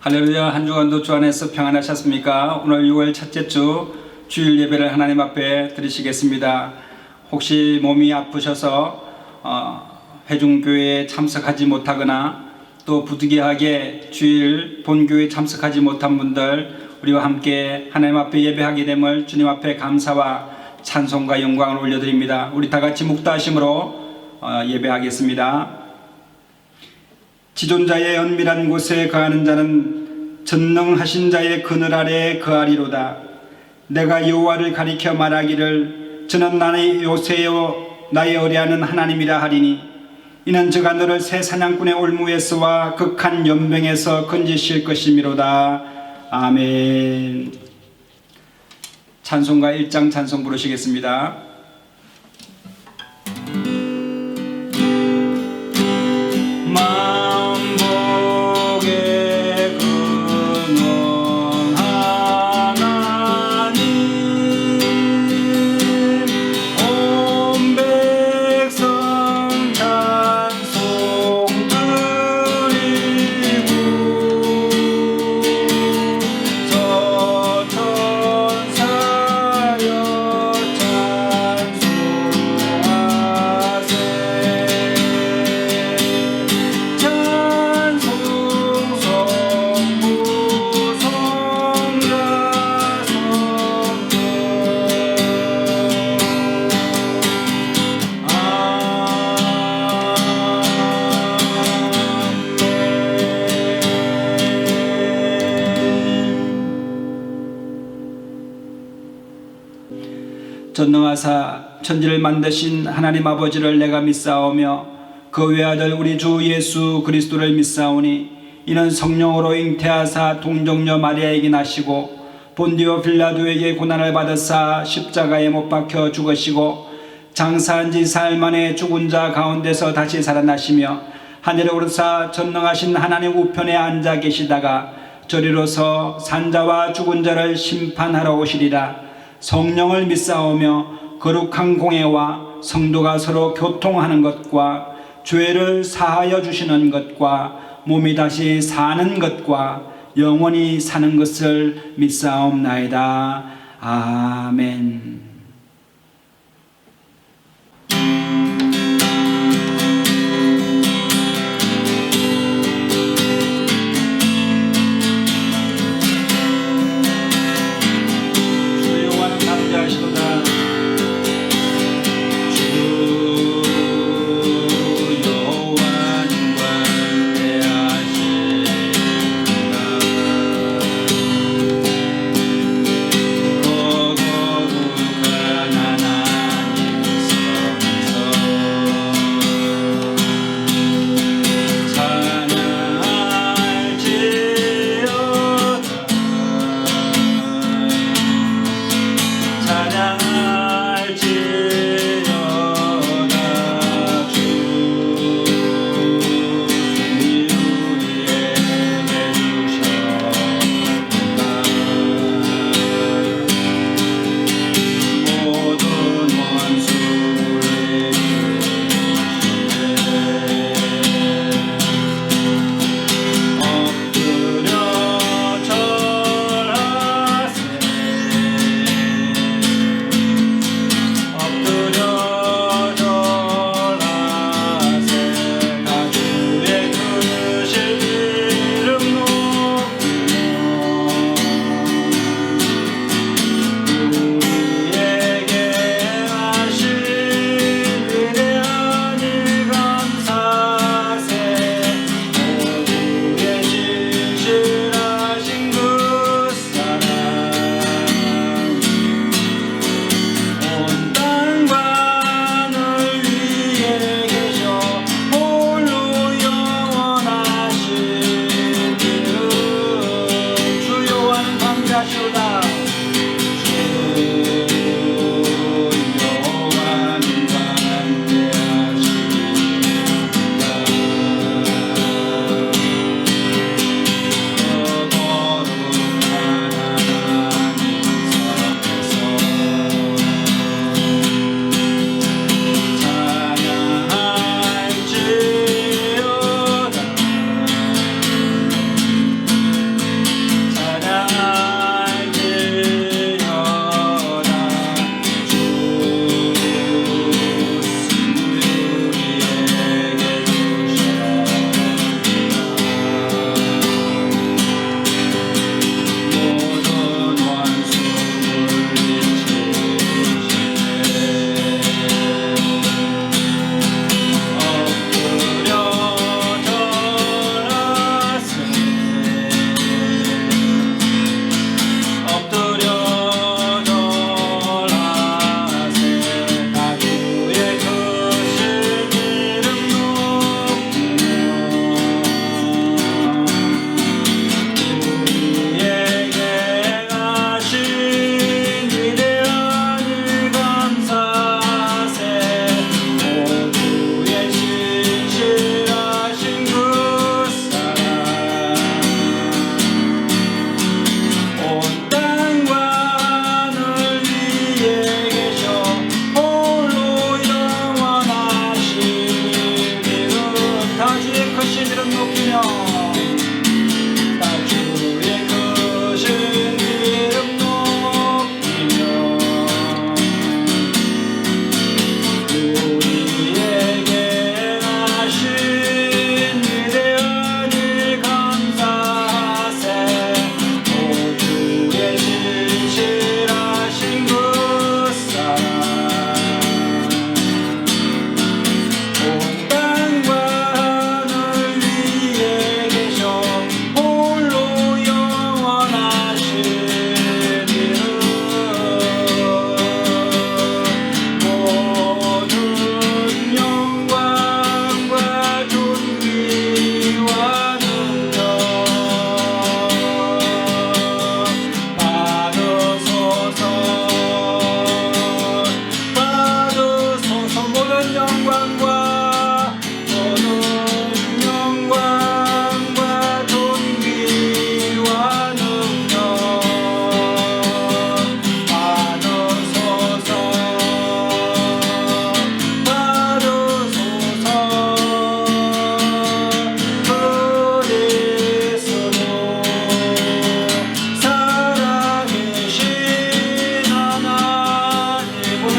할렐루야. 한 주간도 주 안에서 평안하셨습니까? 오늘 6월 첫째 주 주일 예배를 하나님 앞에 드리시겠습니다. 혹시 몸이 아프셔서 회중교회에 참석하지 못하거나 또 부득이하게 주일 본교회에 참석하지 못한 분들, 우리와 함께 하나님 앞에 예배하게 됨을 주님 앞에 감사와 찬송과 영광을 올려드립니다. 우리 다 같이 묵다하심으로 예배하겠습니다. 지존자의 은밀한 곳에 거하는 자는 전능하신 자의 그늘 아래에 거하리로다. 내가 여호와를 가리켜 말하기를 저는 나의 요새요 나의 의뢰하는 하나님이라 하리니 이는 저가 너를 새 사냥꾼의 올무에서와 극한 연병에서 건지실 것이미로다. 아멘. 찬송가 1장 찬송 부르시겠습니다. 전능하사 천지를 만드신 하나님 아버지를 내가 믿사오며 그 외아들 우리 주 예수 그리스도를 믿사오니 이는 성령으로 잉태하사 동정녀 마리아에게 나시고 본디오 빌라도에게 고난을 받으사 십자가에 못 박혀 죽으시고 장사한 지 사흘 만에 죽은 자 가운데서 다시 살아나시며 하늘에 오르사 전능하신 하나님 우편에 앉아 계시다가 저리로서 산자와 죽은 자를 심판하러 오시리라. 성령을 믿사오며 거룩한 공회와 성도가 서로 교통하는 것과 죄를 사하여 주시는 것과 몸이 다시 사는 것과 영원히 사는 것을 믿사옵나이다. 아멘.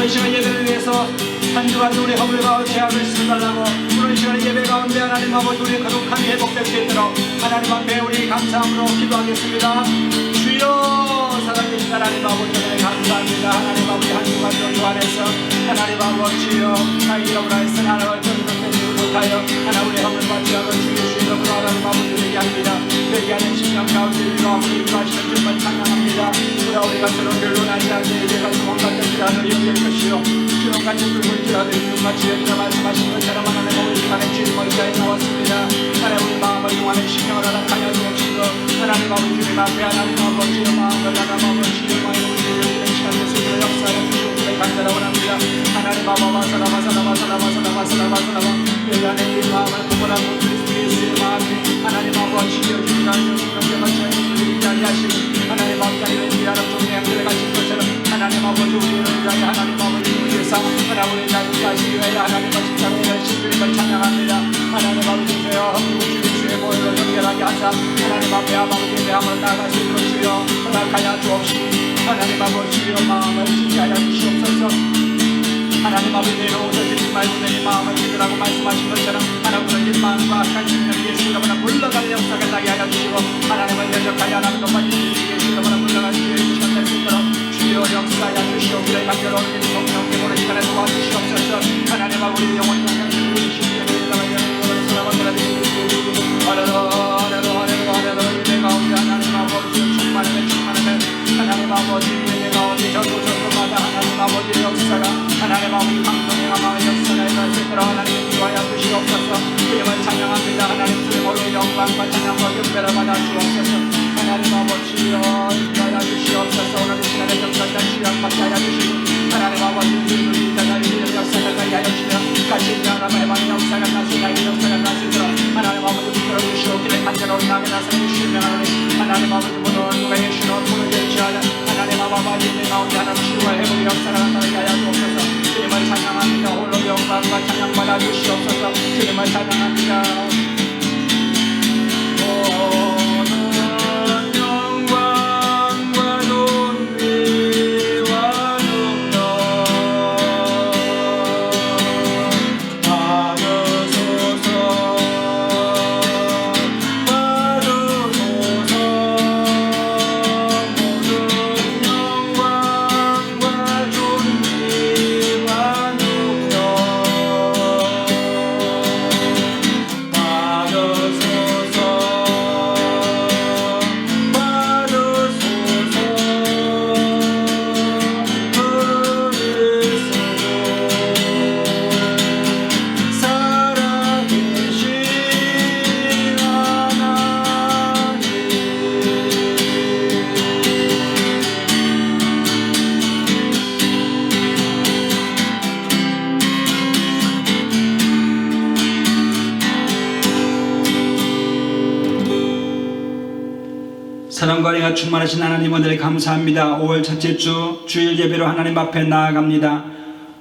오늘 시간 예배를 위해서 한 주간 우리 허물과 죄악을 씻어달라고 오늘 시간 예배 가운데 하나님 아버지 우리의 거룩함이 회복될 수 있도록 하나님 앞에 우리 감사함으로 기도하겠습니다. 주여 살아계신 하나님 아버지 은혜 감사합니다. 하나님 아버지 한 주간 정도 안에서 하나님 아버지여 나의 이름을 하여서 하나님을 전도되지 못하여 하나님 우리 허물과 죄악을 주의 이름으로 하나님 아버지 되게 합니다. 되게 하는 심령 가운데 우리가 아버지 인도하시는 줄만 찬양합니다. 우리가 저런 결론하지 않게 예배가 소원같을지라도 여길 것이요 주님같이 붉을지라도 이름같이 여기다 말씀하신 것처럼 하나님 우리 시간에 주님을 위하여 나왔습니다. 하나님 우리 마음을 동안에 심령을 허락하여 주옵시고 하나님 아버지 주님 앞에 하나님 아버지의 마음을 하나님 아버지의 마음을 우리를 시간 예수님의 역사를 주시옵기를 간절하고 합니다. 하나님 아바바사라바사라바사라바사라바사라바사라바 내 안에 이 마음을 구분하고 그리스도 예수의 마음이 하나님 아버지여 주님 하나님 영광을 자리하시고 하나님 아버지의 위하여 종의 양들을 가진 것처럼 하나님 아버지 우리를 위하여 하나님 아버지를 위해서 하나님을 자유하시기 위하여 하나님 아버지 자유의 신들을 찬양합니다. 하나님 아버지 주여 험고 주의 보혈로 연결하게 하사 하나님 앞에 아버지의 대함을 나아갈 수 있도록 주여 허락하여 주옵시고 하나님 아버지의 마음을 지키하여 주시옵소서. 하나님 아버지 내려오셔지지 말고 내 마음을 믿으라고 말씀하신 것처럼 하나님의 마음과 악한 심령이 예수 이름으로 물러가는 역사가 나게 하여 주시고 하나님을 대적하여 하나님과 반드시 예수 이름으로 물러가는 기회를 주셨을 수 있도록 주여 역사하여 주시옵기를 간절히 오늘 성령께 보는 시간에 도와주시옵소서. 하나님 아버지 영원히 영광을 주시옵기를 내 가운데 하나님 아버지 충만하네 하나님 아버지 내 가운데 저도마다 하나님 아버지의 역사가 하나님 아버지 방송의 아마의 역사가 일어날 수 있도록 하나님 인도하여 주시옵소서. 주님을 찬양합니다. 하나님 주님으로 영광과 찬양과 경배를 받아 주옵소서. 하나님 아버지여 인도하여 주시옵소서. 오늘 이 시간에 정상자 취향받게 하여 주시고 하나님 아버지 주님을 인도하여 주시는 역사가 나게 하여 주시며 같이 하나님의 해방의 역사가 나시 나의 역사가 나시도록 하나님 아버지 붙들어 주시옵기를 간절하게 나게 나서는 주시면 하나님 아버지 모든 누가 예수는 문을 제치하여 하나님 아버지 내 가운데 하나님 치유와 회복의 역사가 나타나게 하여 주옵소서. 주님을 찬양합니다. 홀로 영광과 찬양받아 주시옵소서. 주님을 찬양합니다. 사랑과 은혜가 충만하신 하나님 오늘 감사합니다. 5월 첫째 주 주일 예배로 하나님 앞에 나아갑니다.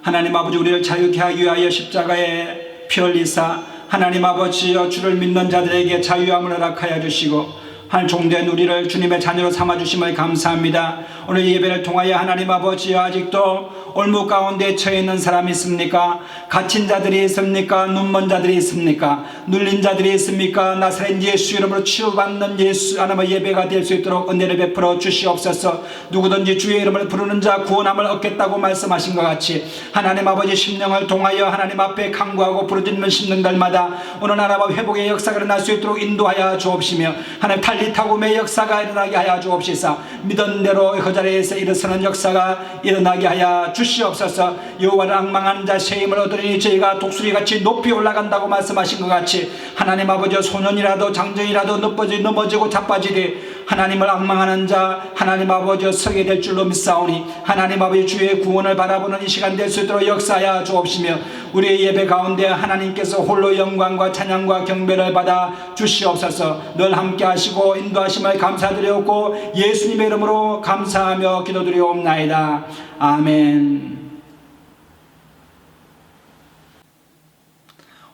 하나님 아버지 우리를 자유케 하기 위하여 십자가에 피 흘리사 하나님 아버지여 주를 믿는 자들에게 자유함을 허락하여 주시고 한 종된 우리를 주님의 자녀로 삼아주심을 감사합니다. 오늘 예배를 통하여 하나님 아버지여 아직도 올무 가운데 처해 있는 사람이 있습니까? 갇힌 자들이 있습니까? 눈먼 자들이 있습니까? 눌린 자들이 있습니까? 나사렛 예수 이름으로 치유받는 예수 하나님의 예배가 될 수 있도록 은혜를 베풀어 주시옵소서. 누구든지 주의 이름을 부르는 자 구원함을 얻겠다고 말씀하신 것 같이 하나님 아버지 심령을 통하여 하나님 앞에 간구하고 부르짖는 심령들마다 오늘 하나님 회복의 역사가 일어날 수 있도록 인도하여 주옵시며 하나님 탈리타고의 역사가 일어나게 하여 주옵시사. 믿은 대로 그 자리에서 일어서는 역사가 일어나게 하여 주시옵소서. 여호와를 앙망하는 자 새 힘을 얻으리니 저희가 독수리같이 높이 올라간다고 말씀하신 것 같이 하나님 아버지 소년이라도 장정이라도 넘어지고 자빠지되 하나님을 앙망하는 자 하나님 아버지 서게 될 줄로 믿사오니 하나님 아버지 주의 구원을 바라보는 이 시간 될 수 있도록 역사하여 주옵시며 우리의 예배 가운데 하나님께서 홀로 영광과 찬양과 경배를 받아 주시옵소서. 늘 함께 하시고 인도하심을 감사드리옵고 예수님의 이름으로 감사하며 기도드리옵나이다. 아멘.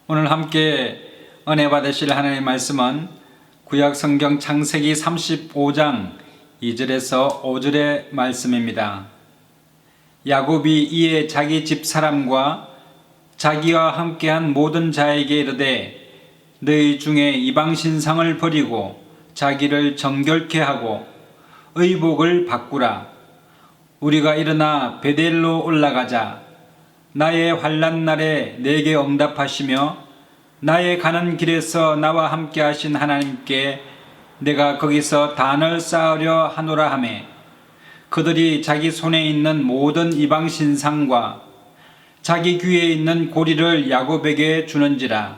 오늘 함께 은혜 받으실 하나님의 말씀은 구약 성경 창세기 35장 2절에서 5절의 말씀입니다. 야곱이 이에 자기 집 사람과 자기와 함께한 모든 자에게 이르되 너희 중에 이방 신상을 버리고 자기를 정결케 하고 의복을 바꾸라. 우리가 일어나 베델로 올라가자. 나의 환난 날에 내게 응답하시며 나의 가는 길에서 나와 함께 하신 하나님께 내가 거기서 단을 쌓으려 하노라 하매 그들이 자기 손에 있는 모든 이방 신상과 자기 귀에 있는 고리를 야곱에게 주는지라.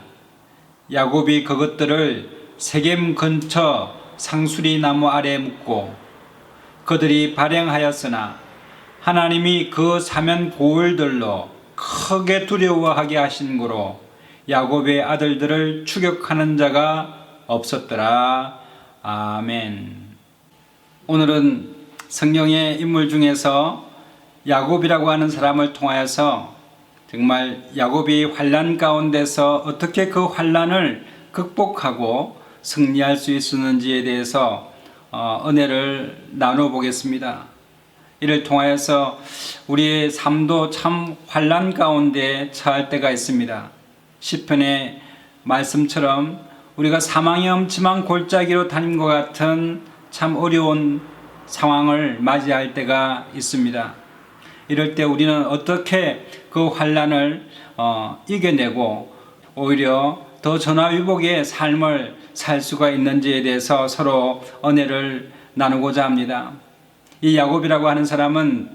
야곱이 그것들을 세겜 근처 상수리 나무 아래 묻고 그들이 발행하였으나 하나님이 그 사면 고을들로 크게 두려워하게 하신 고로 야곱의 아들들을 추격하는 자가 없었더라. 아멘. 오늘은 성경의 인물 중에서 야곱이라고 하는 사람을 통하여서 정말 야곱이 환난 가운데서 어떻게 그 환난을 극복하고 승리할 수 있었는지에 대해서 은혜를 나눠보겠습니다. 이를 통하여서 우리의 삶도 참 환난 가운데 처할 때가 있습니다. 시편의 말씀처럼 우리가 사망의 엄침한 골짜기로 다닌 것 같은 참 어려운 상황을 맞이할 때가 있습니다. 이럴 때 우리는 어떻게 그 환난을 이겨내고 오히려 더 전화위복의 삶을 살 수가 있는지에 대해서 서로 은혜를 나누고자 합니다. 이 야곱이라고 하는 사람은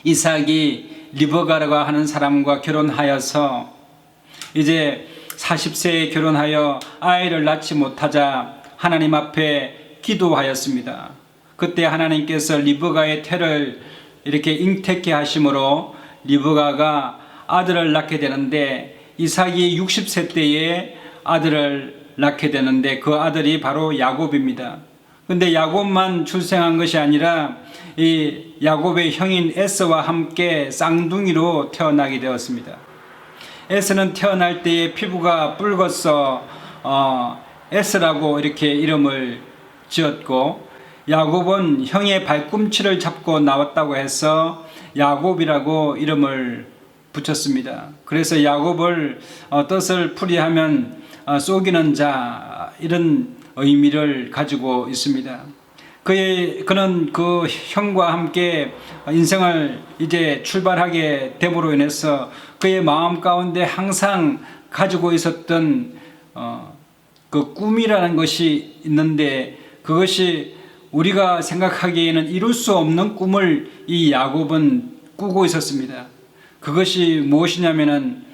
이삭이 리브가라고 하는 사람과 결혼하여서 이제 40세에 결혼하여 아이를 낳지 못하자 하나님 앞에 기도하였습니다. 그때 하나님께서 리브가의 태를 이렇게 잉태케 하심으로 리브가가 아들을 낳게 되는데 이삭이 60세 때에 아들을 낳게 되는데 그 아들이 바로 야곱입니다. 근데 야곱만 출생한 것이 아니라 이 야곱의 형인 에서와 함께 쌍둥이로 태어나게 되었습니다. 에서는 태어날 때에 피부가 붉어서 에서라고 이렇게 이름을 지었고 야곱은 형의 발꿈치를 잡고 나왔다고 해서 야곱이라고 이름을 붙였습니다. 그래서 야곱을 뜻을 풀이하면 속이는 자 이런 의미를 가지고 있습니다. 그는 그 형과 함께 인생을 이제 출발하게 됨으로 인해서 그의 마음 가운데 항상 가지고 있었던 그 꿈이라는 것이 있는데 그것이 우리가 생각하기에는 이룰 수 없는 꿈을 이 야곱은 꾸고 있었습니다. 그것이 무엇이냐면은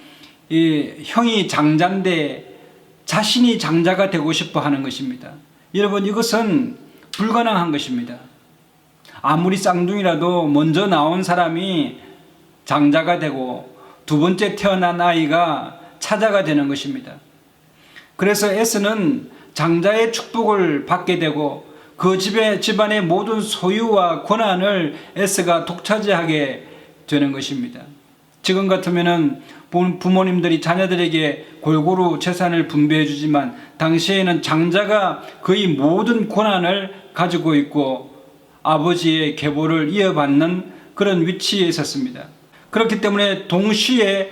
이 형이 장자인데 자신이 장자가 되고 싶어 하는 것입니다. 여러분 이것은 불가능한 것입니다. 아무리 쌍둥이라도 먼저 나온 사람이 장자가 되고 두 번째 태어난 아이가 차자가 되는 것입니다. 그래서 에서는 장자의 축복을 받게 되고 그 집안의 모든 소유와 권한을 에서가 독차지하게 되는 것입니다. 지금 같으면은 부모님들이 자녀들에게 골고루 재산을 분배해 주지만 당시에는 장자가 거의 모든 권한을 가지고 있고 아버지의 계보를 이어받는 그런 위치에 있었습니다. 그렇기 때문에 동시에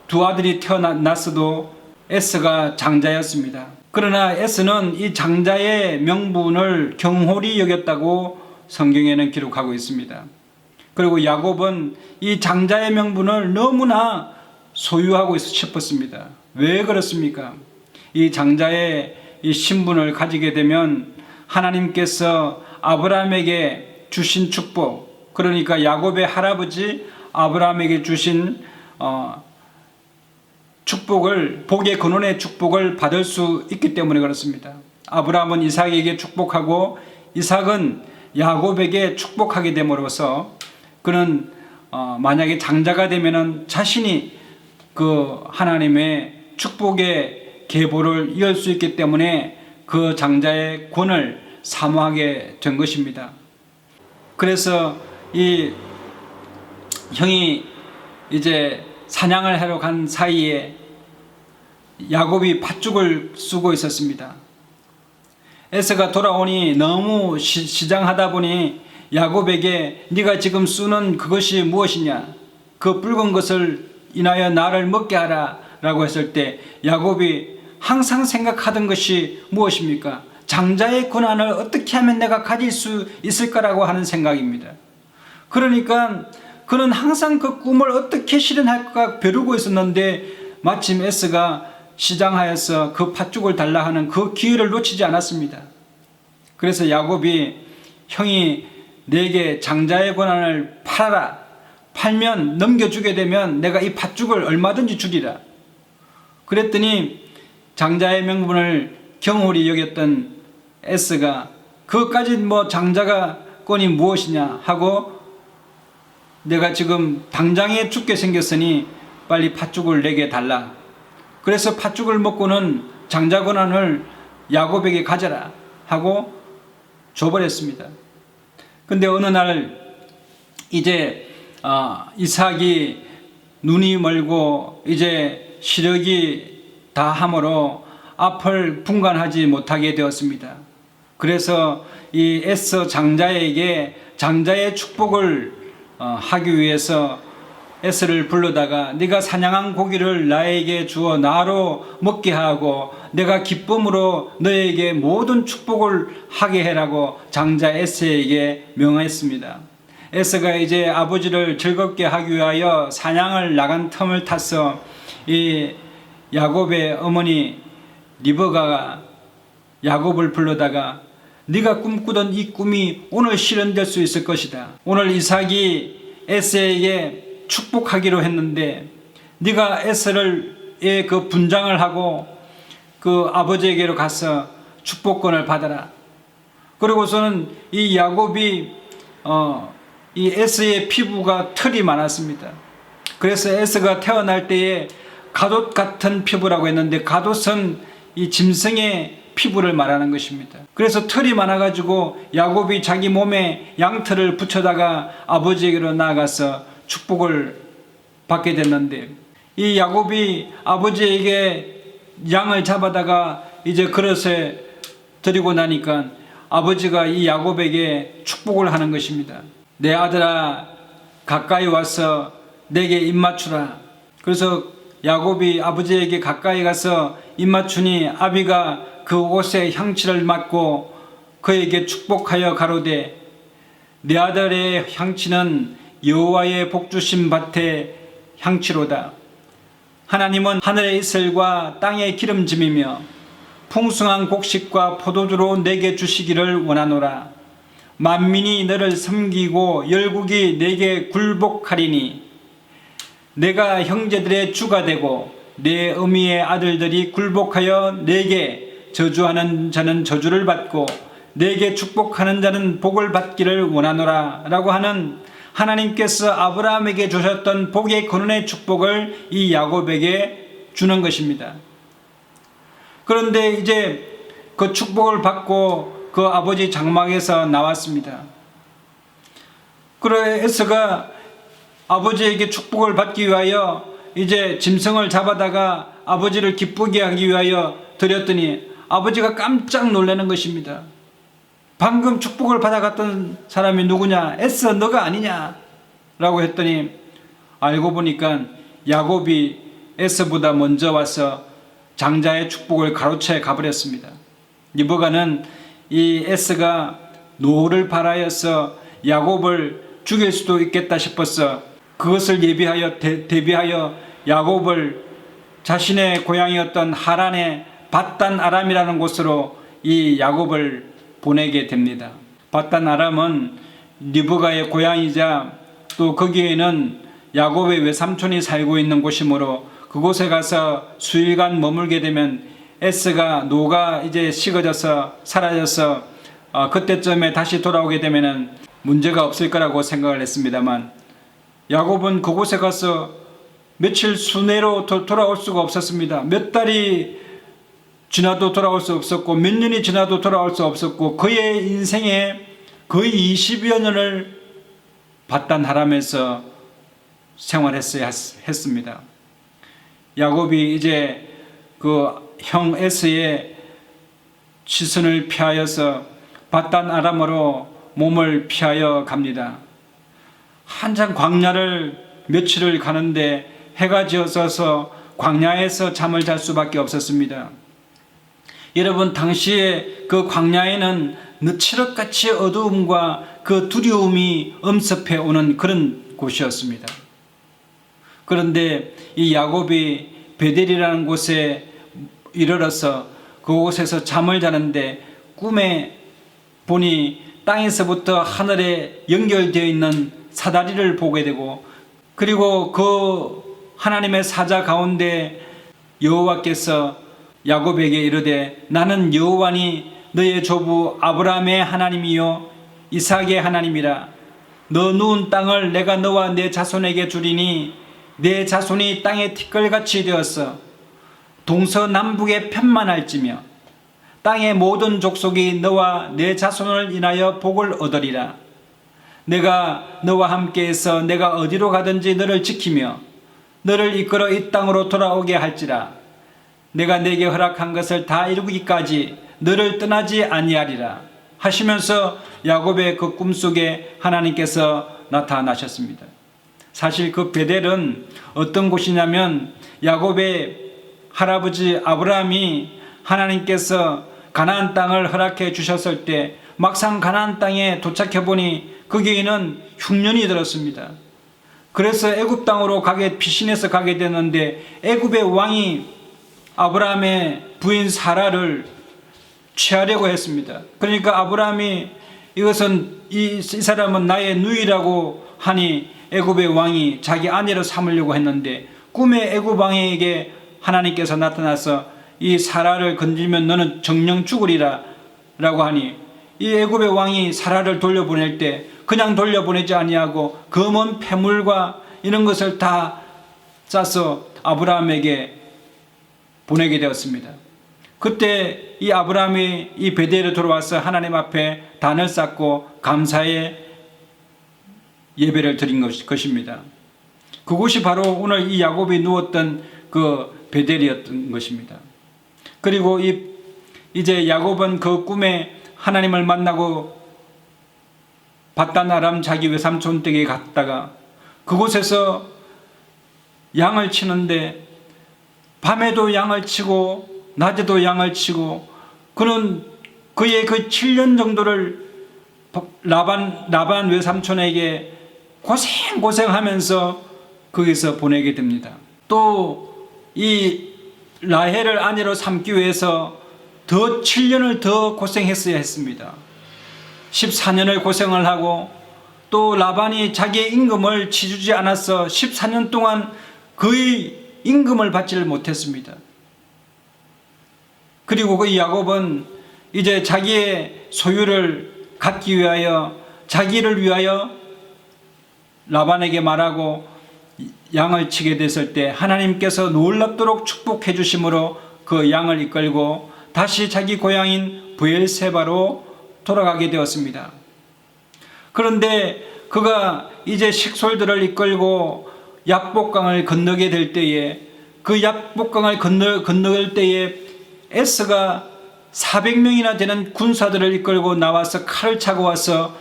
두 아들이 태어났어도 에서가 장자였습니다. 그러나 에서는 이 장자의 명분을 경홀히 여겼다고 성경에는 기록하고 있습니다. 그리고 야곱은 이 장자의 명분을 너무나 소유하고 싶었습니다. 왜 그렇습니까? 이 장자의 이 신분을 가지게 되면 하나님께서 아브라함에게 주신 축복, 그러니까 야곱의 할아버지 아브라함에게 주신 축복을, 복의 근원의 축복을 받을 수 있기 때문에 그렇습니다. 아브라함은 이삭에게 축복하고 이삭은 야곱에게 축복하게 됨으로써 그는 만약에 장자가 되면은 자신이 그 하나님의 축복의 계보를 이을 수 있기 때문에 그 장자의 권을 사모하게 된 것입니다. 그래서 이 형이 이제 사냥을 하러 간 사이에 야곱이 팥죽을 쓰고 있었습니다. 에서가 돌아오니 너무 시장하다 보니 야곱에게 네가 지금 쓰는 그것이 무엇이냐? 그 붉은 것을 인하여 나를 먹게 하라 라고 했을 때 야곱이 항상 생각하던 것이 무엇입니까? 장자의 권한을 어떻게 하면 내가 가질 수 있을까라고 하는 생각입니다. 그러니까 그는 항상 그 꿈을 어떻게 실현할까 벼르고 있었는데 마침 에스가 시장하여서 그 팥죽을 달라 하는 그 기회를 놓치지 않았습니다. 그래서 야곱이 형이 내게 장자의 권한을 팔아라. 팔면 넘겨주게 되면 내가 이 팥죽을 얼마든지 주리라. 그랬더니 장자의 명분을 경홀히 여겼던 에스가 그것까지 뭐 장자가 권이 무엇이냐 하고 내가 지금 당장에 죽게 생겼으니 빨리 팥죽을 내게 달라. 그래서 팥죽을 먹고는 장자 권한을 야곱에게 가져라 하고 줘버렸습니다. 근데 어느 날 이제 이삭이 눈이 멀고 이제 시력이 다 함으로 앞을 분간하지 못하게 되었습니다. 그래서 이 에서 장자에게 장자의 축복을 하기 위해서 에스를 불러다가 네가 사냥한 고기를 나에게 주어 나로 먹게 하고 내가 기쁨으로 너에게 모든 축복을 하게 해라고 장자 에스에게 명했습니다. 에스가 이제 아버지를 즐겁게 하기 위하여 사냥을 나간 틈을 타서 이 야곱의 어머니 리브가가 야곱을 불러다가 네가 꿈꾸던 이 꿈이 오늘 실현될 수 있을 것이다. 오늘 이삭이 에스에게 축복하기로 했는데 네가 에스의 그 분장을 하고 그 아버지에게로 가서 축복권을 받아라. 그리고서는 이 야곱이 이 에스의 피부가 털이 많았습니다. 그래서 에스가 태어날 때에 갓옷 같은 피부라고 했는데 갓옷은 이 짐승의 피부를 말하는 것입니다. 그래서 털이 많아가지고 야곱이 자기 몸에 양털을 붙여다가 아버지에게로 나아가서 축복을 받게 됐는데 이 야곱이 아버지에게 양을 잡아다가 이제 그릇에 드리고 나니까 아버지가 이 야곱에게 축복을 하는 것입니다. 내 아들아 가까이 와서 내게 입맞추라. 그래서 야곱이 아버지에게 가까이 가서 입맞추니 아비가 그 옷에 향취를 맡고 그에게 축복하여 가로되 내 아들의 향취는 여호와의 복주신 밭의 향취로다. 하나님은 하늘의 이슬과 땅의 기름짐이며 풍성한 곡식과 포도주로 내게 주시기를 원하노라. 만민이 너를 섬기고 열국이 내게 굴복하리니 내가 형제들의 주가 되고 내 어미의 아들들이 굴복하여 내게 저주하는 자는 저주를 받고 내게 축복하는 자는 복을 받기를 원하노라 라고 하는 하나님께서 아브라함에게 주셨던 복의 근원의 축복을 이 야곱에게 주는 것입니다. 그런데 이제 그 축복을 받고 그 아버지 장막에서 나왔습니다. 그래 에서가 아버지에게 축복을 받기 위하여 이제 짐승을 잡아다가 아버지를 기쁘게 하기 위하여 드렸더니 아버지가 깜짝 놀라는 것입니다. 방금 축복을 받아갔던 사람이 누구냐? 에서 너가 아니냐? 라고 했더니 알고 보니까 야곱이 에서보다 먼저 와서 장자의 축복을 가로채 가버렸습니다. 리브가는 이 에서가 노를 바라여서 야곱을 죽일 수도 있겠다 싶어서 그것을 대비하여 야곱을 자신의 고향이었던 하란의 밧단 아람이라는 곳으로 이 야곱을 보내게 됩니다. 밧단 아람은 리브가의 고향이자 또 거기에는 야곱의 외삼촌이 살고 있는 곳이므로 그곳에 가서 수일간 머물게 되면 에스가 노가 이제 식어져서 사라져서 그때쯤에 다시 돌아오게 되면은 문제가 없을 거라고 생각을 했습니다만 야곱은 그곳에 가서 며칠 수내로 돌아올 수가 없었습니다. 몇 달이 지나도 돌아올 수 없었고 몇 년이 지나도 돌아올 수 없었고 그의 인생에 거의 20여 년을 밧단 아람에서 생활했어야 했습니다. 야곱이 이제 그 형 에스의 시선을 피하여서 밧단 아람으로 몸을 피하여 갑니다. 한참 광야를 며칠을 가는데 해가 지어서 광야에서 잠을 잘 수밖에 없었습니다. 여러분, 당시에 그 광야에는 칠흑같이 어두움과 그 두려움이 엄습해 오는 그런 곳이었습니다. 그런데 이 야곱이 베델이라는 곳에 이르러서 그곳에서 잠을 자는데 꿈에 보니 땅에서부터 하늘에 연결되어 있는 사다리를 보게 되고, 그리고 그 하나님의 사자 가운데 여호와께서 야곱에게 이르되 나는 여호와니 너의 조부 아브라함의 하나님이요 이삭의 하나님이라. 너 누운 땅을 내가 너와 내 자손에게 주리니 내 자손이 땅의 티끌같이 되었어 동서남북에 편만할지며 땅의 모든 족속이 너와 내 자손을 인하여 복을 얻으리라. 내가 너와 함께해서 내가 어디로 가든지 너를 지키며 너를 이끌어 이 땅으로 돌아오게 할지라. 내가 내게 허락한 것을 다 이루기까지 너를 떠나지 아니하리라 하시면서 야곱의 그 꿈속에 하나님께서 나타나셨습니다. 사실 그 베델은 어떤 곳이냐면 야곱의 할아버지 아브라함이 하나님께서 가나안 땅을 허락해 주셨을 때 막상 가나안 땅에 도착해 보니 거기에는 흉년이 들었습니다. 그래서 애굽 땅으로 피신해서 가게 됐는데 애굽의 왕이 아브라함의 부인 사라를 취하려고 했습니다. 그러니까 아브라함이 이것은 이 사람은 나의 누이라고 하니 애굽의 왕이 자기 아내로 삼으려고 했는데 꿈에 애굽 왕에게 하나님께서 나타나서 이 사라를 건들면 너는 정령 죽으리라 라고 하니 이 애굽의 왕이 사라를 돌려보낼 때 그냥 돌려보내지 아니하고 검은 패물과 이런 것을 다 싸서 아브라함에게 보내게 되었습니다. 그때 이 아브라함이 이 베델에 돌아와서 하나님 앞에 단을 쌓고 감사의 예배를 드린 것입니다. 그곳이 바로 오늘 이 야곱이 누웠던 그 베델이었던 것입니다. 그리고 이제 야곱은 그 꿈에 하나님을 만나고 바단 아람 자기 외삼촌 댁에 갔다가 그곳에서 양을 치는데 밤에도 양을 치고 낮에도 양을 치고 그는 그의 그 7년 정도를 라반 외삼촌에게 고생하면서 거기서 보내게 됩니다. 또 이 라헬을 아내로 삼기 위해서 더 7년을 더 고생했어야 했습니다. 14년을 고생을 하고 또 라반이 자기의 임금을 치주지 않아서 14년 동안 그의 임금을 받지를 못했습니다. 그리고 그 야곱은 이제 자기의 소유를 갖기 위하여 자기를 위하여 라반에게 말하고 양을 치게 됐을 때 하나님께서 놀랍도록 축복해 주심으로 그 양을 이끌고 다시 자기 고향인 브엘세바로 돌아가게 되었습니다. 그런데 그가 이제 식솔들을 이끌고 얍복강을 건너게 될 때에 그 얍복강을 건너갈 때에 에스가 400명이나 되는 군사들을 이끌고 나와서 칼을 차고 와서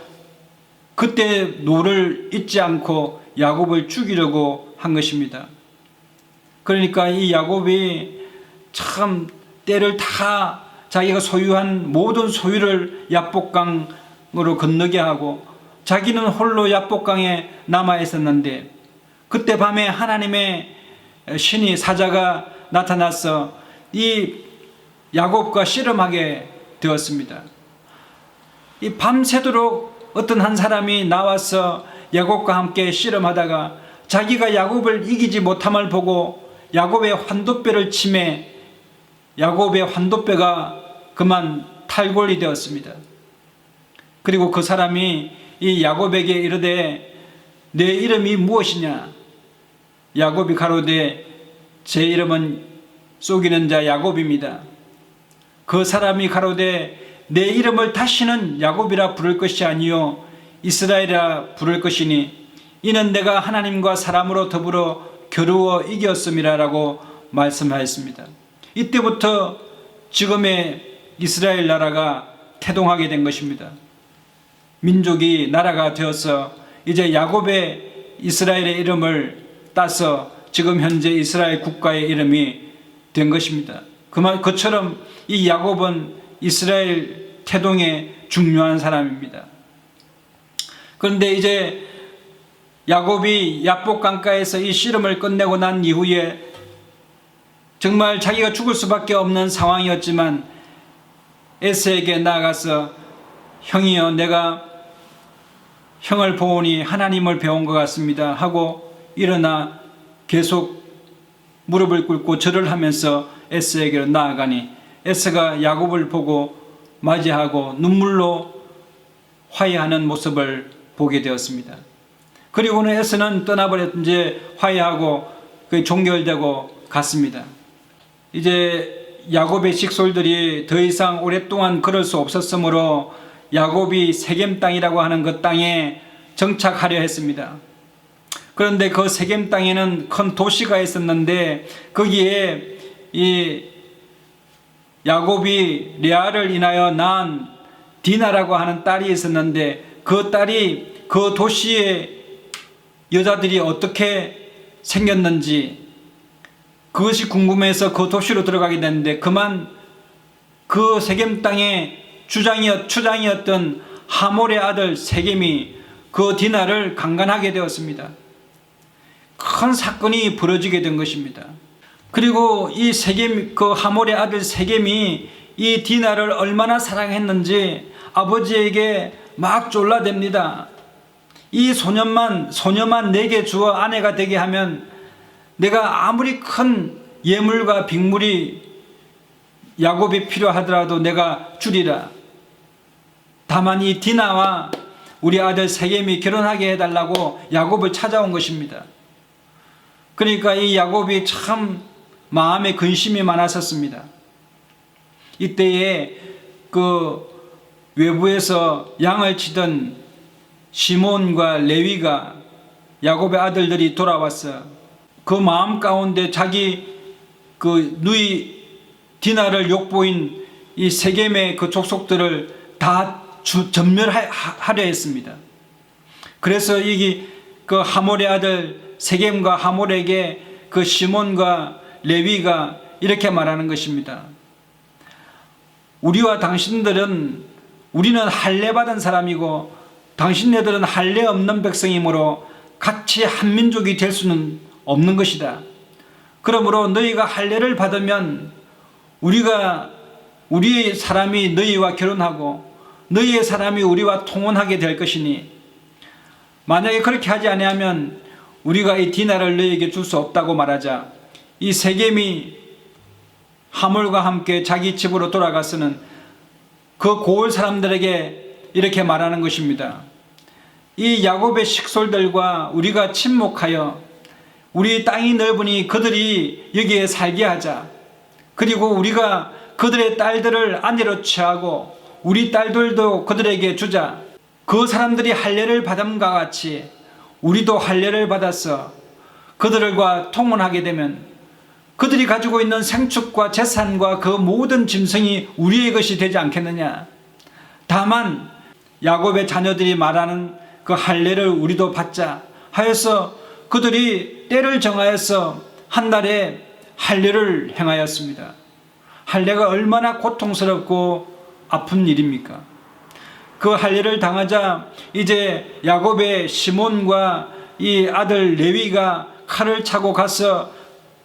그때 노를 잊지 않고 야곱을 죽이려고 한 것입니다. 그러니까 이 야곱이 참 때를 다 자기가 소유한 모든 소유를 얍복강으로 건너게 하고 자기는 홀로 얍복강에 남아 있었는데 그때 밤에 하나님의 신이 사자가 나타나서 이 야곱과 씨름하게 되었습니다. 이 밤새도록 어떤 한 사람이 나와서 야곱과 함께 씨름하다가 자기가 야곱을 이기지 못함을 보고 야곱의 환도뼈를 치매 야곱의 환도뼈가 그만 탈골이 되었습니다. 그리고 그 사람이 이 야곱에게 이르되 내 이름이 무엇이냐? 야곱이 가로되 제 이름은 속이는 자 야곱입니다. 그 사람이 가로되 내 이름을 다시는 야곱이라 부를 것이 아니요 이스라엘이라 부를 것이니 이는 내가 하나님과 사람으로 더불어 겨루어 이겼음이라라고 말씀하였습니다. 이때부터 지금의 이스라엘 나라가 태동하게 된 것입니다. 민족이 나라가 되어서 이제 야곱의 이스라엘의 이름을 따서 지금 현재 이스라엘 국가의 이름이 된 것입니다. 그처럼 이 야곱은 이스라엘 태동의 중요한 사람입니다. 그런데 이제 야곱이 야복 강가에서 이 씨름을 끝내고 난 이후에 정말 자기가 죽을 수밖에 없는 상황이었지만 에서에게 나아가서 형이여, 내가 형을 보오니 하나님을 배운 것 같습니다 하고 일어나 계속 무릎을 꿇고 절을 하면서 에서에게로 나아가니 에서가 야곱을 보고 맞이하고 눈물로 화해하는 모습을 보게 되었습니다. 그리고는 에서는 떠나버렸, 이제 화해하고 종결되고 갔습니다. 이제 야곱의 식솔들이 더 이상 오랫동안 걸을 수 없었으므로 야곱이 세겜 땅이라고 하는 그 땅에 정착하려 했습니다. 그런데 그 세겜 땅에는 큰 도시가 있었는데 거기에 이 야곱이 레아를 인하여 낳은 디나라고 하는 딸이 있었는데 그 딸이 그 도시의 여자들이 어떻게 생겼는지 그것이 궁금해서 그 도시로 들어가게 됐는데 그만 그 세겜 땅의 추장이었던 하몰의 아들 세겜이 그 디나를 강간하게 되었습니다. 큰 사건이 벌어지게 된 것입니다. 그리고 이 세겜, 그 하몰의 아들 세겜이 이 디나를 얼마나 사랑했는지 아버지에게 막 졸라댑니다. 이 소녀만 내게 주어 아내가 되게 하면 내가 아무리 큰 예물과 빅물이 야곱이 필요하더라도 내가 주리라. 다만 이 디나와 우리 아들 세겜이 결혼하게 해달라고 야곱을 찾아온 것입니다. 그러니까 이 야곱이 참 마음에 근심이 많았었습니다. 이때에 그 외부에서 양을 치던 시몬과 레위가 야곱의 아들들이 돌아왔어. 그 마음 가운데 자기 그 누이 디나를 욕보인 이 세겜의 그 족속들을 다 전멸하려 했습니다. 그래서 이게 그 하몰의 아들 세겜과 하몰에게 그 시몬과 레위가 이렇게 말하는 것입니다. 우리는 할례 받은 사람이고 당신네들은 할례 없는 백성이므로 같이 한 민족이 될 수는 없는 것이다. 그러므로 너희가 할례를 받으면 우리의 사람이 너희와 결혼하고 너희의 사람이 우리와 통혼하게 될 것이니 만약에 그렇게 하지 아니하면 우리가 이 디나를 너희에게 줄 수 없다고 말하자 이 세겜이 하몰과 함께 자기 집으로 돌아가서는 그 고을 사람들에게 이렇게 말하는 것입니다. 이 야곱의 식솔들과 우리가 친목하여 우리 땅이 넓으니 그들이 여기에 살게 하자. 그리고 우리가 그들의 딸들을 아내로 취하고 우리 딸들도 그들에게 주자. 그 사람들이 할례를 받음과 같이 우리도 할례를 받아서 그들과 통혼하게 되면 그들이 가지고 있는 생축과 재산과 그 모든 짐승이 우리의 것이 되지 않겠느냐. 다만 야곱의 자녀들이 말하는 그 할례를 우리도 받자 하여서 그들이 때를 정하여서 한 달에 할례를 행하였습니다. 할례가 얼마나 고통스럽고 아픈 일입니까? 그 할례를 당하자 이제 야곱의 시몬과 이 아들 레위가 칼을 차고 가서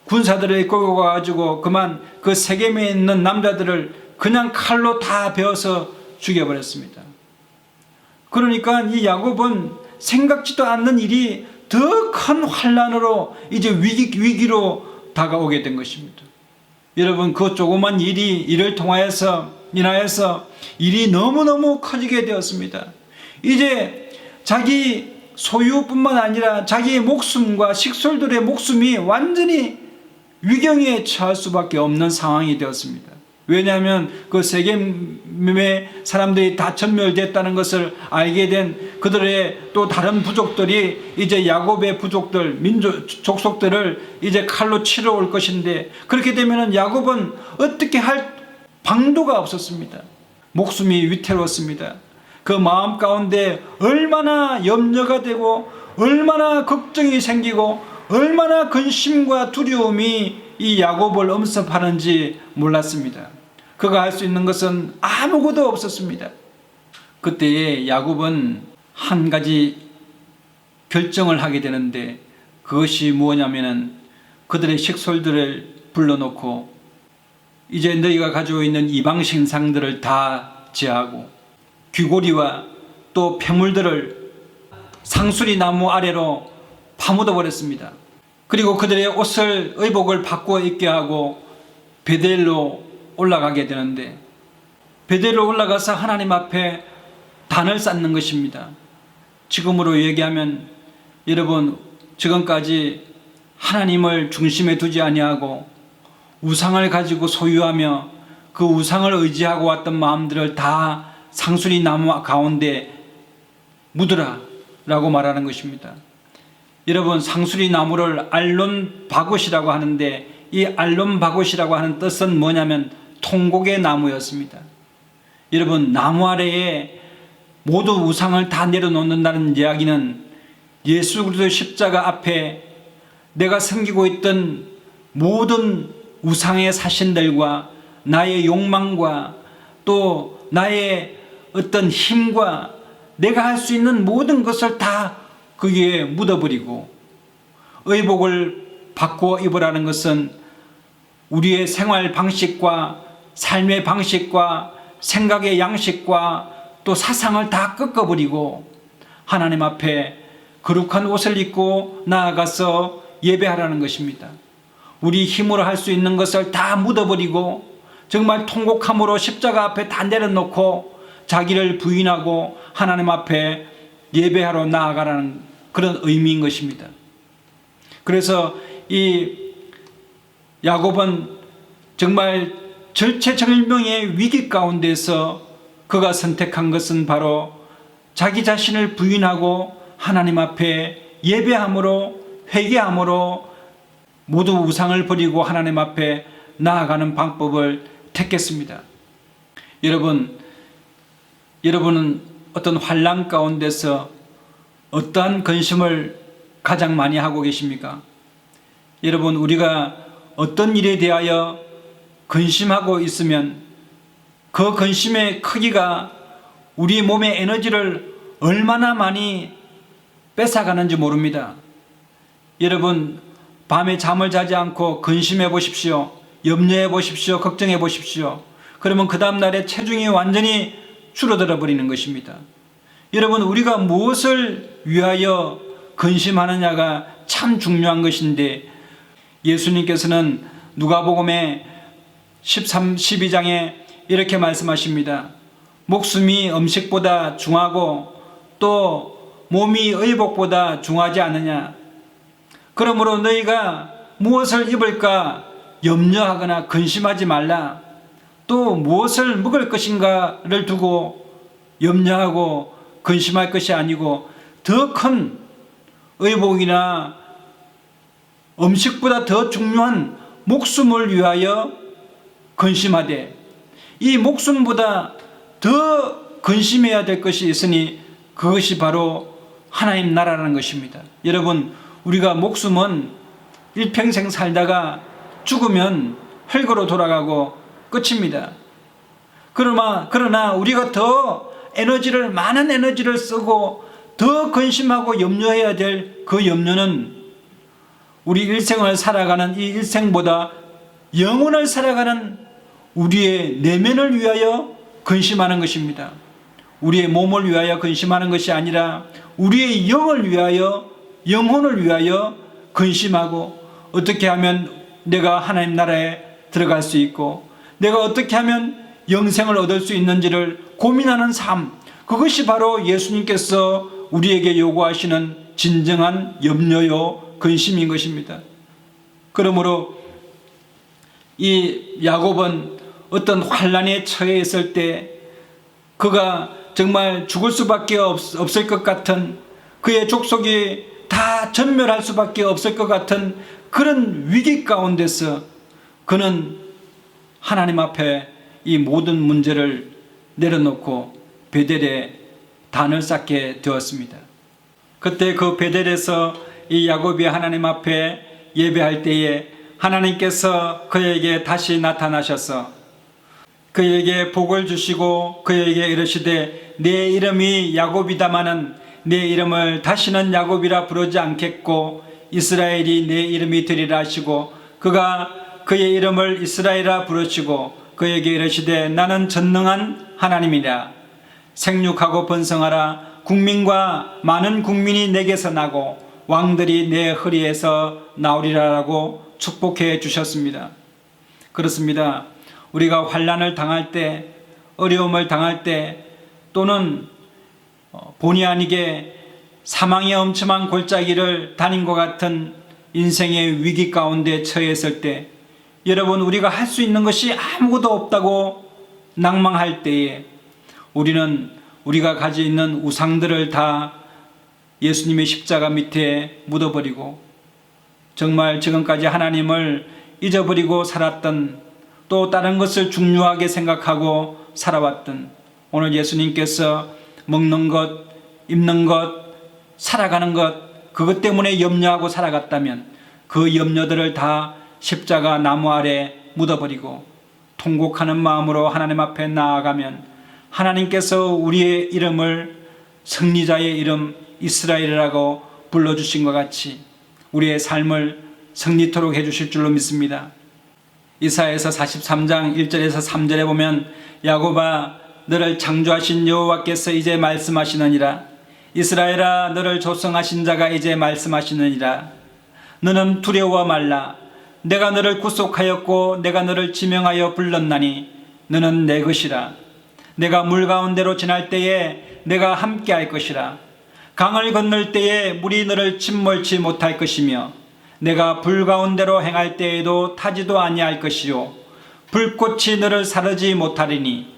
군사들을 끌고 가가지고 그만 그 세겜에 있는 남자들을 그냥 칼로 다 베어서 죽여버렸습니다. 그러니까 이 야곱은 생각지도 않는 일이 더 큰 환난으로 이제 위기로 다가오게 된 것입니다. 여러분 그 조그만 일을 통하여서 인하여서 일이 너무너무 커지게 되었습니다. 이제 자기 소유뿐만 아니라 자기의 목숨과 식솔들의 목숨이 완전히 위경에 처할 수밖에 없는 상황이 되었습니다. 왜냐하면 그 세겜의 사람들이 다 전멸됐다는 것을 알게 된 그들의 또 다른 부족들이 이제 야곱의 부족들, 족속들을 이제 칼로 치러 올 것인데 그렇게 되면 야곱은 어떻게 할 방도가 없었습니다. 목숨이 위태로웠습니다. 그 마음 가운데 얼마나 염려가 되고 얼마나 걱정이 생기고 얼마나 근심과 두려움이 이 야곱을 엄습하는지 몰랐습니다. 그가 할 수 있는 것은 아무것도 없었습니다. 그때에 야곱은 한 가지 결정을 하게 되는데, 그것이 무엇냐면은 그들의 식솔들을 불러놓고 이제 너희가 가지고 있는 이방 신상들을 다 제하고 귀고리와 또 폐물들을 상수리 나무 아래로 파묻어 버렸습니다. 그리고 그들의 옷을, 의복을 바꾸어 입게 하고 베델로 올라가게 되는데, 베델로 올라가서 하나님 앞에 단을 쌓는 것입니다. 지금으로 얘기하면 여러분, 지금까지 하나님을 중심에 두지 아니하고 우상을 가지고 소유하며 그 우상을 의지하고 왔던 마음들을 다 상수리 나무 가운데 묻으라 라고 말하는 것입니다. 여러분, 상수리 나무를 알론 바굿이라고 하는데, 이 알론 바굿이라고 하는 뜻은 뭐냐면 통곡의 나무였습니다. 여러분, 나무 아래에 모두 우상을 다 내려놓는다는 이야기는 예수 그리스도 십자가 앞에 내가 섬기고 있던 모든 우상의 사신들과 나의 욕망과 또 나의 어떤 힘과 내가 할 수 있는 모든 것을 다 거기에 묻어버리고, 의복을 바꾸어 입으라는 것은 우리의 생활 방식과 삶의 방식과 생각의 양식과 또 사상을 다 꺾어버리고 하나님 앞에 거룩한 옷을 입고 나아가서 예배하라는 것입니다. 우리 힘으로 할 수 있는 것을 다 묻어버리고 정말 통곡함으로 십자가 앞에 다 내려놓고 자기를 부인하고 하나님 앞에 예배하러 나아가라는 그런 의미인 것입니다. 그래서 이 야곱은 정말 절체절명의 위기 가운데서 그가 선택한 것은 바로 자기 자신을 부인하고 하나님 앞에 예배함으로, 회개함으로 모두 우상을 버리고 하나님 앞에 나아가는 방법을 택했습니다. 여러분은 어떤 환난 가운데서 어떠한 근심을 가장 많이 하고 계십니까? 여러분, 우리가 어떤 일에 대하여 근심하고 있으면 그 근심의 크기가 우리 몸의 에너지를 얼마나 많이 뺏어가는지 모릅니다. 여러분, 밤에 잠을 자지 않고 근심해 보십시오. 염려해 보십시오. 걱정해 보십시오. 그러면 그 다음날에 체중이 완전히 줄어들어 버리는 것입니다. 여러분, 우리가 무엇을 위하여 근심하느냐가 참 중요한 것인데, 예수님께서는 누가복음의 12장에 이렇게 말씀하십니다. 목숨이 음식보다 중하고 또 몸이 의복보다 중하지 않느냐. 그러므로 너희가 무엇을 입을까 염려하거나 근심하지 말라. 또 무엇을 먹을 것인가를 두고 염려하고 근심할 것이 아니고 더 큰 의복이나 음식보다 더 중요한 목숨을 위하여 근심하되, 이 목숨보다 더 근심해야 될 것이 있으니 그것이 바로 하나님 나라라는 것입니다. 여러분, 우리가 목숨은 일평생 살다가 죽으면 흙으로 돌아가고 끝입니다. 그러나 우리가 더 많은 에너지를 쓰고 더 근심하고 염려해야 될 그 염려는 우리 일생을 살아가는 이 일생보다 영혼을 살아가는 우리의 내면을 위하여 근심하는 것입니다. 우리의 몸을 위하여 근심하는 것이 아니라 우리의 영을 위하여, 영혼을 위하여 근심하고, 어떻게 하면 내가 하나님 나라에 들어갈 수 있고 내가 어떻게 하면 영생을 얻을 수 있는지를 고민하는 삶, 그것이 바로 예수님께서 우리에게 요구하시는 진정한 염려요 근심인 것입니다. 그러므로 이 야곱은 어떤 환난에 처해 있을 때 그가 정말 죽을 수밖에 없을 것 같은, 그의 족속이 다 전멸할 수밖에 없을 것 같은 그런 위기 가운데서 그는 하나님 앞에 이 모든 문제를 내려놓고 베델에 단을 쌓게 되었습니다. 그때 그 베델에서 이 야곱이 하나님 앞에 예배할 때에 하나님께서 그에게 다시 나타나셔서 그에게 복을 주시고 그에게 이르시되 내 이름이 야곱이다마는 내 이름을 다시는 야곱이라 부르지 않겠고 이스라엘이 내 이름이 되리라 하시고 그가 그의 이름을 이스라엘이라 부르시고 그에게 이르시되 나는 전능한 하나님이라 생육하고 번성하라 국민과 많은 국민이 내게서 나고 왕들이 내 허리에서 나오리라라고 축복해 주셨습니다. 그렇습니다. 우리가 환난을 당할 때, 어려움을 당할 때 또는 본의 아니게 사망의 엄청난 골짜기를 다닌 것 같은 인생의 위기 가운데 처했을 때 여러분 우리가 할 수 있는 것이 아무것도 없다고 낭망할 때에 우리는 우리가 가지고 있는 우상들을 다 예수님의 십자가 밑에 묻어버리고 정말 지금까지 하나님을 잊어버리고 살았던 또 다른 것을 중요하게 생각하고 살아왔던 오늘 예수님께서 먹는 것, 입는 것, 살아가는 것 그것 때문에 염려하고 살아갔다면 그 염려들을 다 십자가 나무 아래 묻어버리고 통곡하는 마음으로 하나님 앞에 나아가면 하나님께서 우리의 이름을 승리자의 이름 이스라엘이라고 불러주신 것 같이 우리의 삶을 승리토록 해주실 줄로 믿습니다. 이사야서 43장 1절에서 3절에 보면 야곱아 너를 창조하신 여호와께서 이제 말씀하시느니라 이스라엘아 너를 조성하신 자가 이제 말씀하시느니라 너는 두려워 말라 내가 너를 구속하였고 내가 너를 지명하여 불렀나니 너는 내 것이라 내가 물 가운데로 지날 때에 내가 함께 할 것이라 강을 건널 때에 물이 너를 침몰치 못할 것이며 내가 불 가운데로 행할 때에도 타지도 아니할 것이요 불꽃이 너를 사르지 못하리니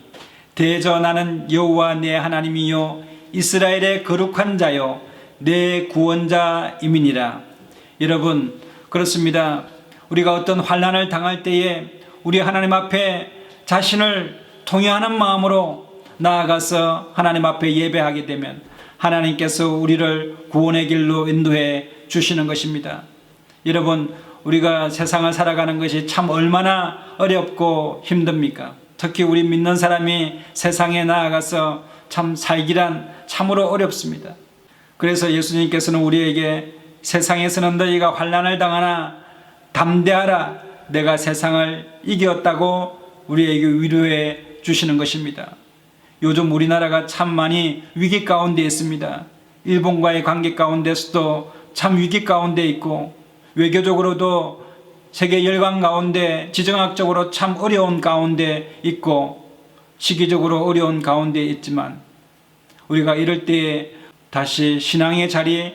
대저 나는 여호와 내 하나님이요 이스라엘의 거룩한 자요 내 구원자임이니라. 여러분 그렇습니다. 우리가 어떤 환난을 당할 때에 우리 하나님 앞에 자신을 통회하는 마음으로 나아가서 하나님 앞에 예배하게 되면 하나님께서 우리를 구원의 길로 인도해 주시는 것입니다. 여러분 우리가 세상을 살아가는 것이 참 얼마나 어렵고 힘듭니까? 특히 우리 믿는 사람이 세상에 나아가서 참 살기란 참으로 어렵습니다. 그래서 예수님께서는 우리에게 세상에서는 너희가 환난을 당하나 담대하라 내가 세상을 이겼다고 우리에게 위로해 주시는 것입니다. 요즘 우리나라가 참 많이 위기 가운데 있습니다. 일본과의 관계 가운데서도 참 위기 가운데 있고 외교적으로도 세계 열강 가운데 지정학적으로 참 어려운 가운데 있고 시기적으로 어려운 가운데 있지만 우리가 이럴 때에 다시 신앙의 자리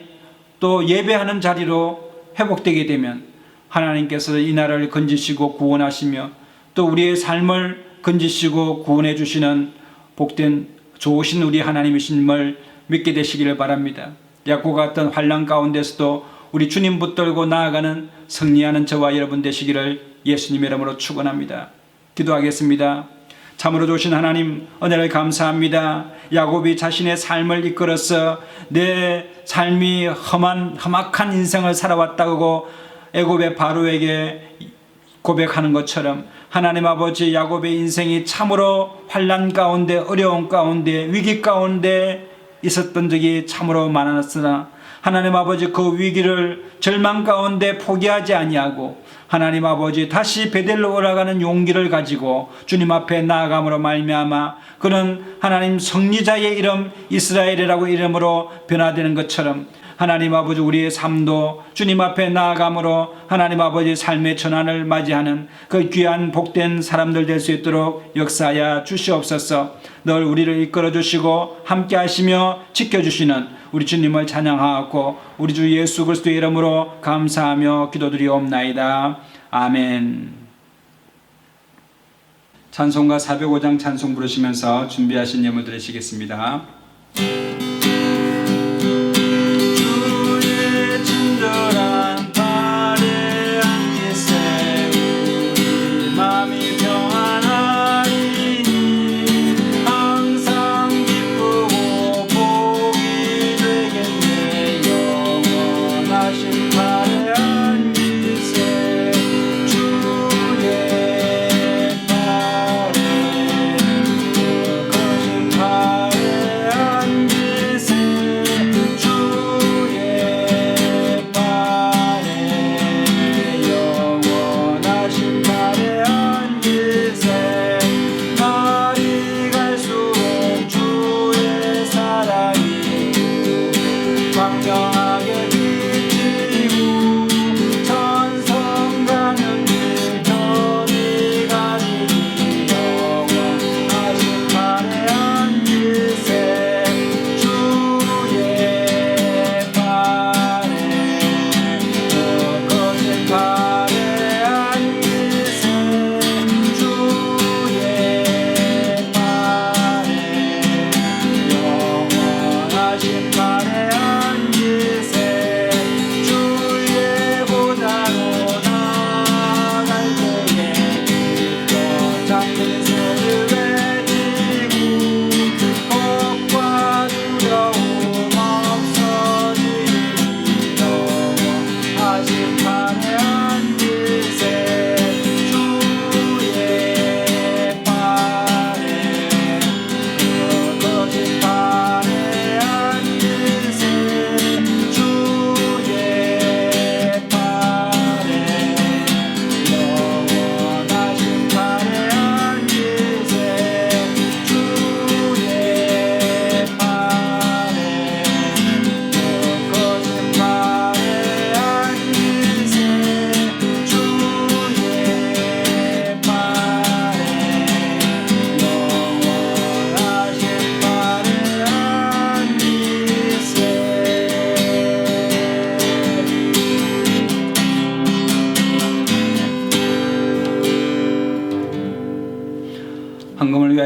또 예배하는 자리로 회복되게 되면 하나님께서 이 나라를 건지시고 구원하시며 또 우리의 삶을 건지시고 구원해 주시는 복된 좋으신 우리 하나님이심을 믿게 되시기를 바랍니다. 야곱과 같은 환난 가운데서도 우리 주님 붙들고 나아가는 승리하는 저와 여러분 되시기를 예수님의 이름으로 축원합니다. 기도하겠습니다. 참으로 좋으신 하나님 은혜를 감사합니다. 야곱이 자신의 삶을 이끌어서 내 삶이 험악한 인생을 살아왔다고 애굽의 바로에게 고백하는 것처럼 하나님 아버지 야곱의 인생이 참으로 환난 가운데 어려움 가운데 위기 가운데 있었던 적이 참으로 많았으나 하나님 아버지 그 위기를 절망 가운데 포기하지 아니하고 하나님 아버지 다시 베델로 올라가는 용기를 가지고 주님 앞에 나아감으로 말미암아 그는 하나님 승리자의 이름 이스라엘이라고 이름으로 변화되는 것처럼 하나님 아버지 우리의 삶도 주님 앞에 나아감으로 하나님 아버지 삶의 전환을 맞이하는 그 귀한 복된 사람들 될 수 있도록 역사하여 주시옵소서. 늘 우리를 이끌어 주시고 함께 하시며 지켜주시는 우리 주님을 찬양하고 우리 주 예수 그리스도의 이름으로 감사하며 기도드리옵나이다. 아멘. 찬송가 405장 찬송 부르시면서 준비하신 예물 드리시겠습니다. 친절한 발에 안기 세우니 마음이 평안하리니 항상 기쁘고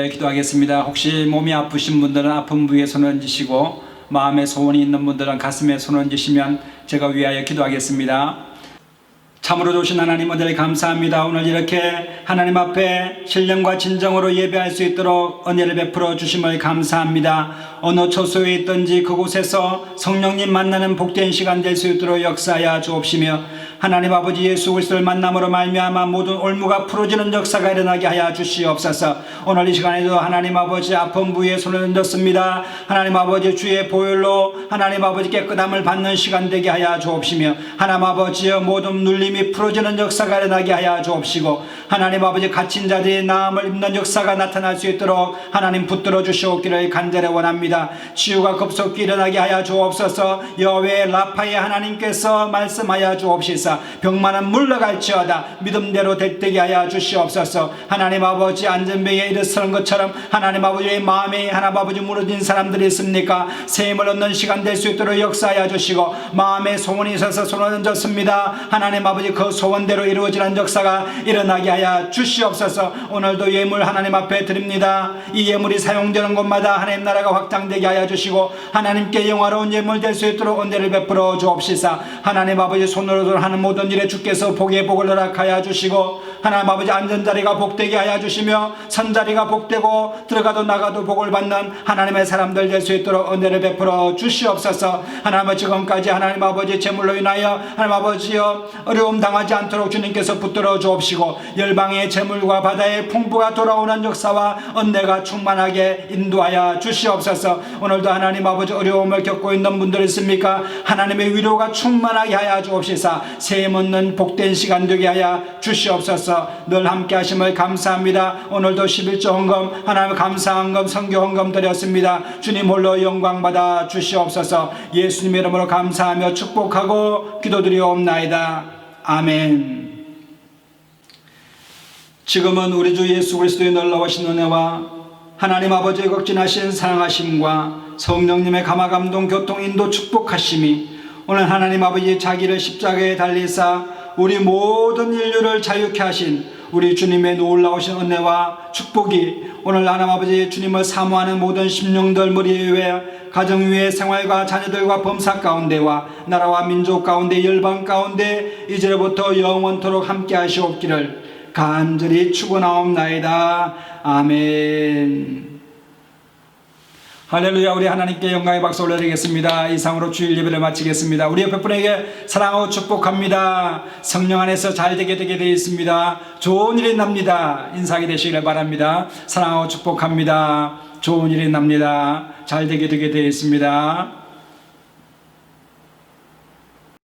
위하여 기도하겠습니다. 혹시 몸이 아프신 분들은 아픈 부위에 손을 얹으시고 마음에 소원이 있는 분들은 가슴에 손을 얹으시면 제가 위하여 기도하겠습니다. 참으로 좋으신 하나님 은혜를 감사합니다. 오늘 이렇게 하나님 앞에 신령과 진정으로 예배할 수 있도록 은혜를 베풀어 주심을 감사합니다. 어느 처소에 있든지 그곳에서 성령님 만나는 복된 시간 될 수 있도록 역사하여 주옵시며 하나님 아버지 예수 그리스도를 만남으로 말미암아 모든 올무가 풀어지는 역사가 일어나게 하여 주시옵소서. 오늘 이 시간에도 하나님 아버지 아픈 부위에 손을 얹었습니다. 하나님 아버지 주의 보혈로 하나님 아버지 깨끗함을 받는 시간 되게 하여 주옵시며 하나님 아버지여 모든 눌림이 풀어지는 역사가 일어나게 하여 주옵시고 하나님 아버지 갇힌 자들이 나음을 입는 역사가 나타날 수 있도록 하나님 붙들어 주시옵기를 간절히 원합니다. 치유가 급속히 일어나게 하여 주옵소서. 여호와 라파의 하나님께서 말씀하여 주옵시사 병만은 물러갈지어다 믿음대로 되게 하여 주시옵소서. 하나님 아버지 안전병에 일어서는 것처럼 하나님 아버지의 마음에 하나님 아버지 무너진 사람들이 있습니까? 새 힘을 얻는 시간 될 수 있도록 역사하여 주시고 마음에 소원이 있어서 손을 얹었습니다. 하나님 아버지 그 소원대로 이루어지는 역사가 일어나게 하여 주시옵소서. 오늘도 예물 하나님 앞에 드립니다. 이 예물이 사용되는 곳마다 하나님 나라가 확장되게 하여 주시고 하나님께 영화로운 예물 될 수 있도록 은혜를 베풀어 주옵시사. 하나님 아버지 손으로 하는 모든 일에 주께서 복의 복을 허락하여 주시고 하나님 아버지 안전자리가 복되게 하여 주시며 선자리가 복되고 들어가도 나가도 복을 받는 하나님의 사람들 될 수 있도록 은혜를 베풀어 주시옵소서. 하나님 지금까지 하나님 아버지 제물로 인하여 하나님 아버지여 어려움 당하지 않도록 주님께서 붙들어 주옵시고 열방의 제물과 바다의 풍부가 돌아오는 역사와 은혜가 충만하게 인도하여 주시옵소서. 오늘도 하나님 아버지 어려움을 겪고 있는 분들 있습니까? 하나님의 위로가 충만하게 하여 주옵시사. 새 얻는 복된 시간 되게 하여 주시옵소서. 늘 함께 하심을 감사합니다. 오늘도 11조 헌금 하나님 감사 헌금 선교 헌금 드렸습니다. 주님 홀로 영광 받아 주시옵소서. 예수님 이름으로 감사하며 축복하고 기도드리옵나이다. 아멘. 지금은 우리 주 예수 그리스도의 놀라우신 은혜와 하나님 아버지의 극진하신 사랑하심과 성령님의 감화감동 교통 인도 축복하심이 오늘 하나님 아버지 자기를 십자가에 달리사 우리 모든 인류를 자유케 하신 우리 주님의 놀라우신 은혜와 축복이 오늘 하나님 아버지 주님을 사모하는 모든 심령들 머리 위에 가정 위에 생활과 자녀들과 범사 가운데와 나라와 민족 가운데 열방 가운데 이제부터 영원토록 함께 하시옵기를 간절히 축원하옵나이다. 아멘. 할렐루야. 우리 하나님께 영광의 박수 올려드리겠습니다. 이상으로 주일 예배를 마치겠습니다. 우리 옆에 분에게 사랑하고 축복합니다. 성령 안에서 잘 되게 되어 있습니다. 좋은 일이 납니다. 인사하게 되시기를 바랍니다. 사랑하고 축복합니다. 좋은 일이 납니다. 잘 되게 되어 있습니다.